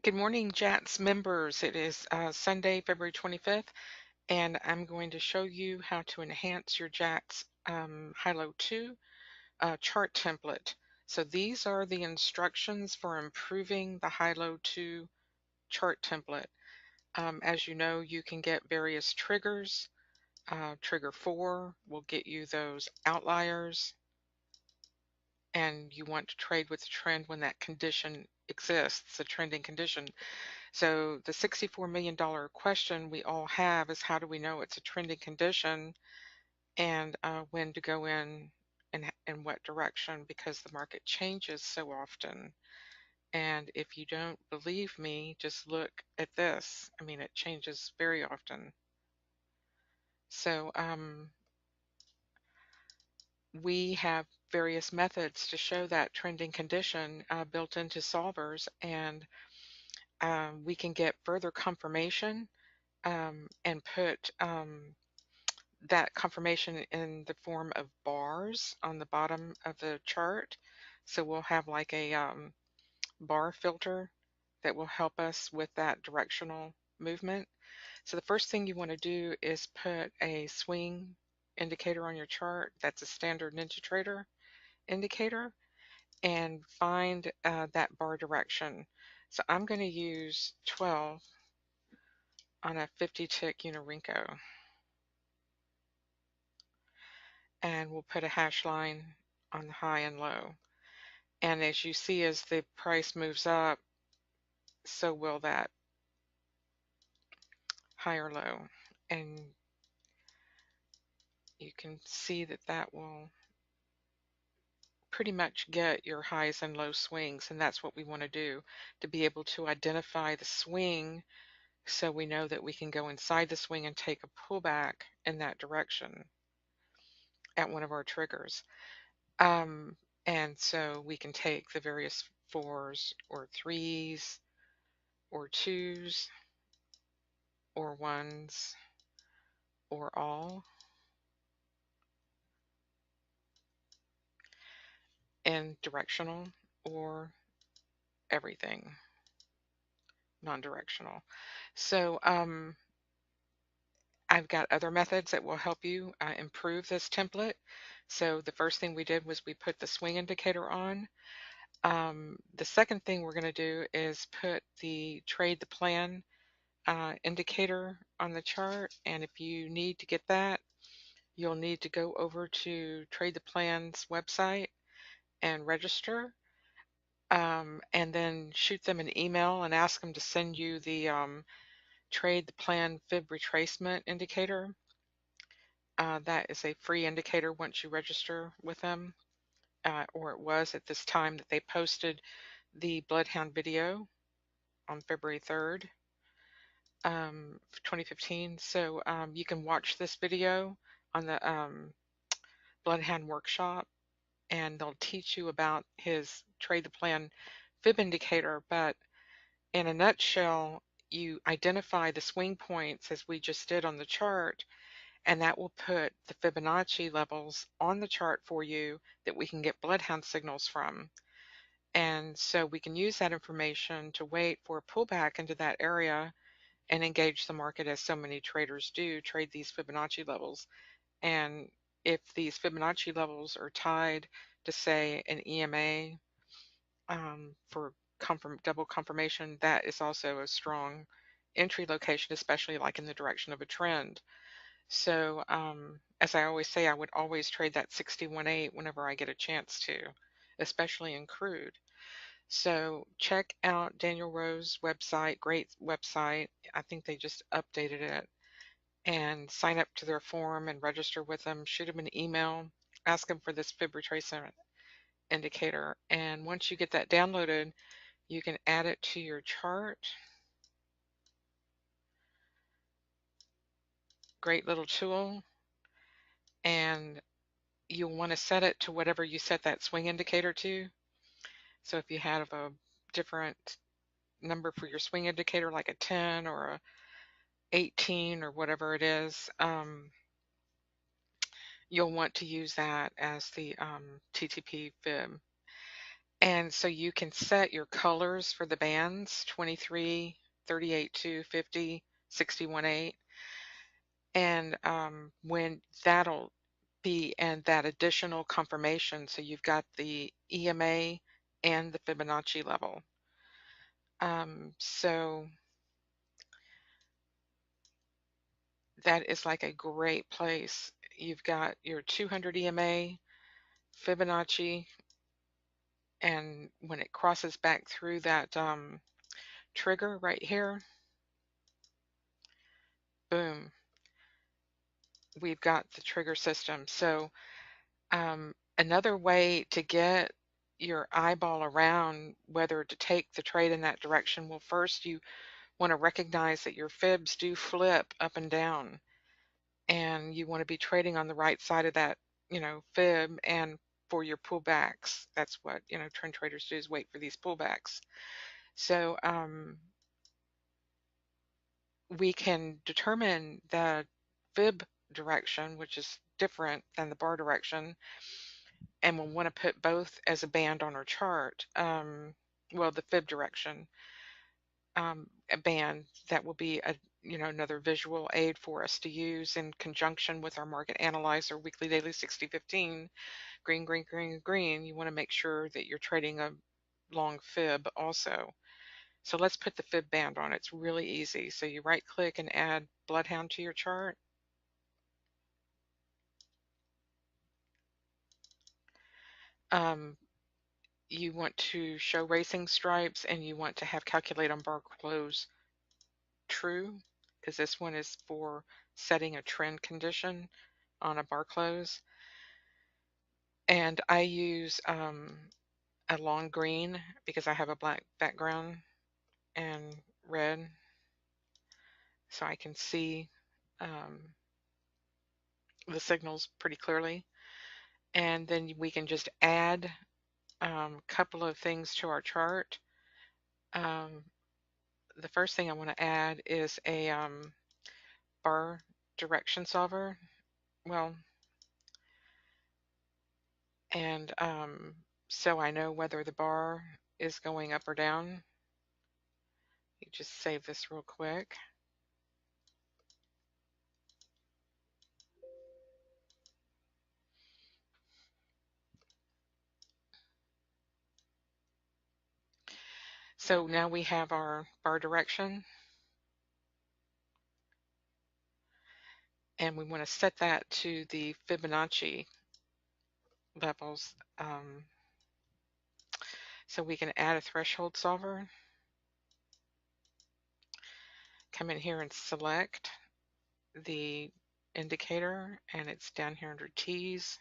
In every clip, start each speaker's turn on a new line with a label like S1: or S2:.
S1: Good morning, JATS members. It is Sunday, February 25th, and I'm going to show you how to enhance your JATS JATSHiLo2 chart template. So these are the instructions for improving the JATSHiLo2 chart template. As you know, you can get various triggers. Trigger 4 will get you those outliers, and you want to trade with the trend when that condition exists, a trending condition. So the $64 million question we all have is, how do we know it's a trending condition, and when to go in and in what direction, because the market changes so often. And if you don't believe me, just look at this. I mean, it changes very often. So we have various methods to show that trending condition built into solvers, and we can get further confirmation and put that confirmation in the form of bars on the bottom of the chart. So we'll have like a bar filter that will help us with that directional movement. So the first thing you want to do is put a swing indicator on your chart. That's a standard NinjaTrader indicator, and find that bar direction. So I'm going to use 12 on a 50 tick Unirinco, and we'll put a hash line on the high and low. And as you see, as the price moves up, so will that high or low. And you can see that that will pretty much get your highs and low swings, and that's what we want to do, to be able to identify the swing so we know that we can go inside the swing and take a pullback in that direction at one of our triggers. And so we can take the various 4s or 3s or 2s or 1s or all, and directional or everything, non-directional. So I've got other methods that will help you improve this template. So the first thing we did was we put the swing indicator on. The second thing we're going to do is put the trade the plan indicator on the chart. And if you need to get that, you'll need to go over to Trade the Plan's website and register, and then shoot them an email and ask them to send you the Trade the Plan Fib retracement indicator. That is a free indicator once you register with them, or it was at this time that they posted the BloodHound video on February 3rd, 2015. So you can watch this video on the BloodHound workshop, and they'll teach you about his Trade the Plan Fib indicator. But in a nutshell, you identify the swing points as we just did on the chart, and that will put the Fibonacci levels on the chart for you that we can get BloodHound signals from. And so we can use that information to wait for a pullback into that area and engage the market, as so many traders do, trade these Fibonacci levels. And if these Fibonacci levels are tied to, say, an EMA for double confirmation, that is also a strong entry location, especially like in the direction of a trend. So as I always say, I would always trade that 61.8 whenever I get a chance to, especially in crude. So check out Daniel Rowe's website, great website. I think they just updated it. And sign up to their forum and register with them. Shoot them an email, ask them for this fib retracement indicator. And once you get that downloaded, you can add it to your chart. Great little tool. And you'll want to set it to whatever you set that swing indicator to. So if you have a different number for your swing indicator, like a 10 or a 18 or whatever it is, you'll want to use that as the TTP Fib. And so you can set your colors for the bands, 23, 38.2, 50, 61.8. And when that'll be, and that additional confirmation, so you've got the EMA and the Fibonacci level. So that is like a great place. You've got your 200 EMA, Fibonacci, and when it crosses back through that trigger right here, boom, we've got the trigger system. So another way to get your eyeball around whether to take the trade in that direction, well, first you want to recognize that your fibs do flip up and down, and you want to be trading on the right side of that, fib. And for your pullbacks, that's what, trend traders do, is wait for these pullbacks. So we can determine the fib direction, which is different than the bar direction, and we'll want to put both as a band on our chart. Well, the fib direction, a band that will be a another visual aid for us to use in conjunction with our market analyzer weekly, daily, 60/15, green, green, green, green. You want to make sure that you're trading a long fib also. So let's put the fib band on. It's really easy. So you right click and add BloodHound to your chart. You want to show racing stripes, and you want to have calculate on bar close true, because this one is for setting a trend condition on a bar close. And I use a long green because I have a black background and red, so I can see the signals pretty clearly. And then we can just add a couple of things to our chart. The first thing I want to add is a bar direction solver. Well, and so I know whether the bar is going up or down. You just save this real quick. So now we have our bar direction, and we want to set that to the Fibonacci levels. So we can add a threshold solver, come in here and select the indicator, and it's down here under T's.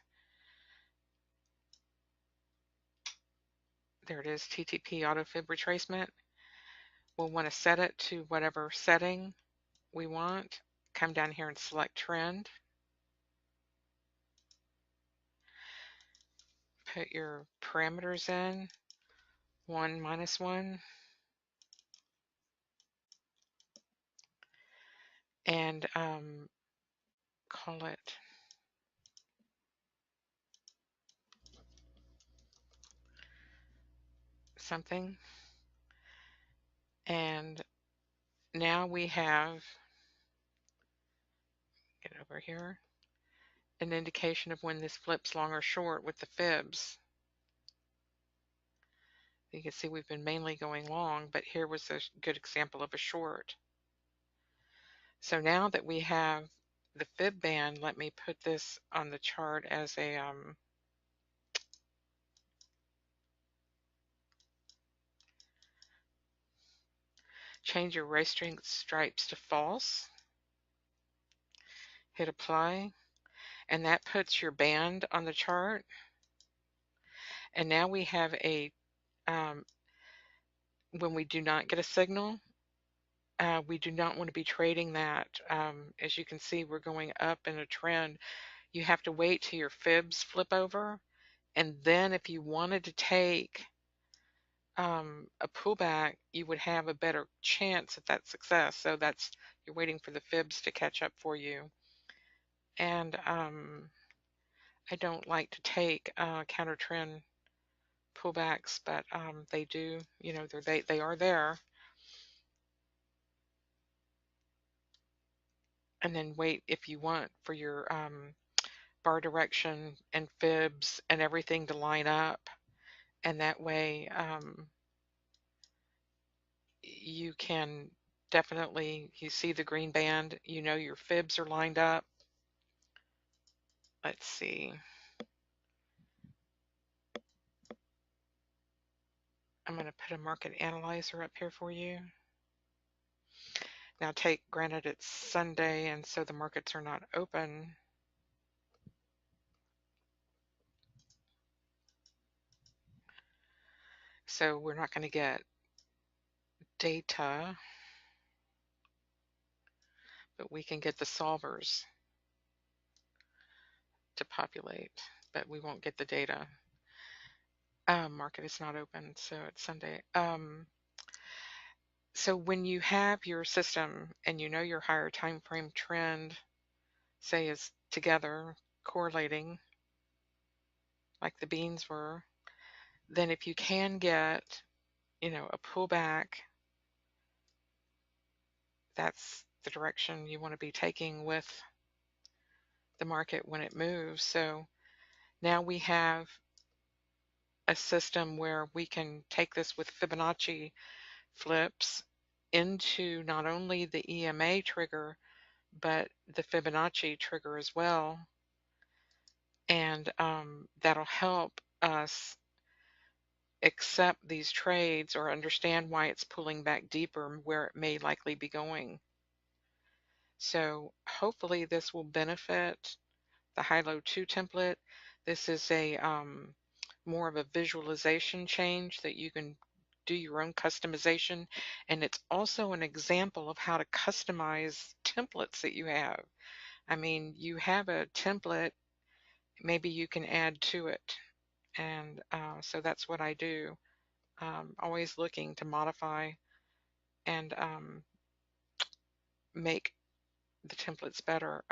S1: There it is, TTP auto fib retracement. We'll want to set it to whatever setting we want. Come down here and select trend. Put your parameters in, 1, -1, and call it something. And now we have, get over here, an indication of when this flips long or short with the fibs. You can see we've been mainly going long, but here was a good example of a short. So now that we have the fib band, let me put this on the chart as a change your racing stripes to false, hit apply, and that puts your band on the chart. And now we have a when we do not get a signal, we do not want to be trading that. As you can see, we're going up in a trend. You have to wait till your fibs flip over, and then if you wanted to take a pullback, you would have a better chance at that success. So that's, you're waiting for the fibs to catch up for you. And I don't like to take counter trend pullbacks, but they do, they are there. And then wait if you want for your bar direction and fibs and everything to line up, and that way you can definitely, you see the green band, your fibs are lined up. Let's see. I'm going to put a market analyzer up here for you. Now granted it's Sunday and so the markets are not open. So we're not going to get data, but we can get the solvers to populate, but we won't get the data. Market is not open, so it's Sunday. So when you have your system and your higher time frame trend, say, is together correlating like the beans were, then if you can get, a pullback, that's the direction you want to be taking with the market when it moves. So now we have a system where we can take this with Fibonacci flips into not only the EMA trigger, but the Fibonacci trigger as well. And that'll help us accept these trades or understand why it's pulling back deeper where it may likely be going. So hopefully this will benefit the JATSHiLo2 template. This is a more of a visualization change that you can do your own customization, and it's also an example of how to customize templates that you have. I mean, you have a template, maybe you can add to it, and so that's what I do. Always looking to modify and make the templates better.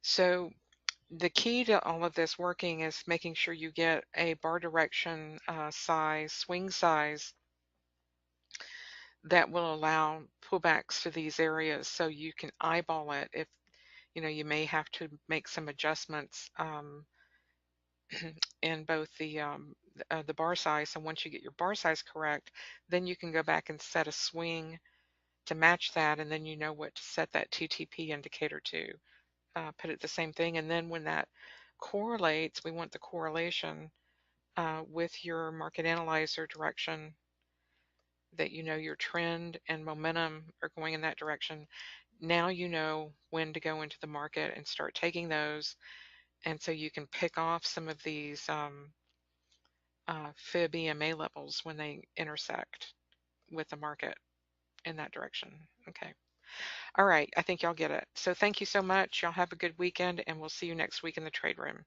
S1: So the key to all of this working is making sure you get a bar direction size, swing size that will allow pullbacks to these areas so you can eyeball it. If you may have to make some adjustments in both the bar size. So once you get your bar size correct, then you can go back and set a swing to match that, and then you know what to set that TTP indicator to. Put it the same thing, and then when that correlates, we want the correlation with your market analyzer direction, that your trend and momentum are going in that direction. Now you know when to go into the market and start taking those, and so you can pick off some of these Fib EMA levels when they intersect with the market in that direction. Okay. All right. I think y'all get it. So thank you so much. Y'all have a good weekend, and we'll see you next week in the trade room.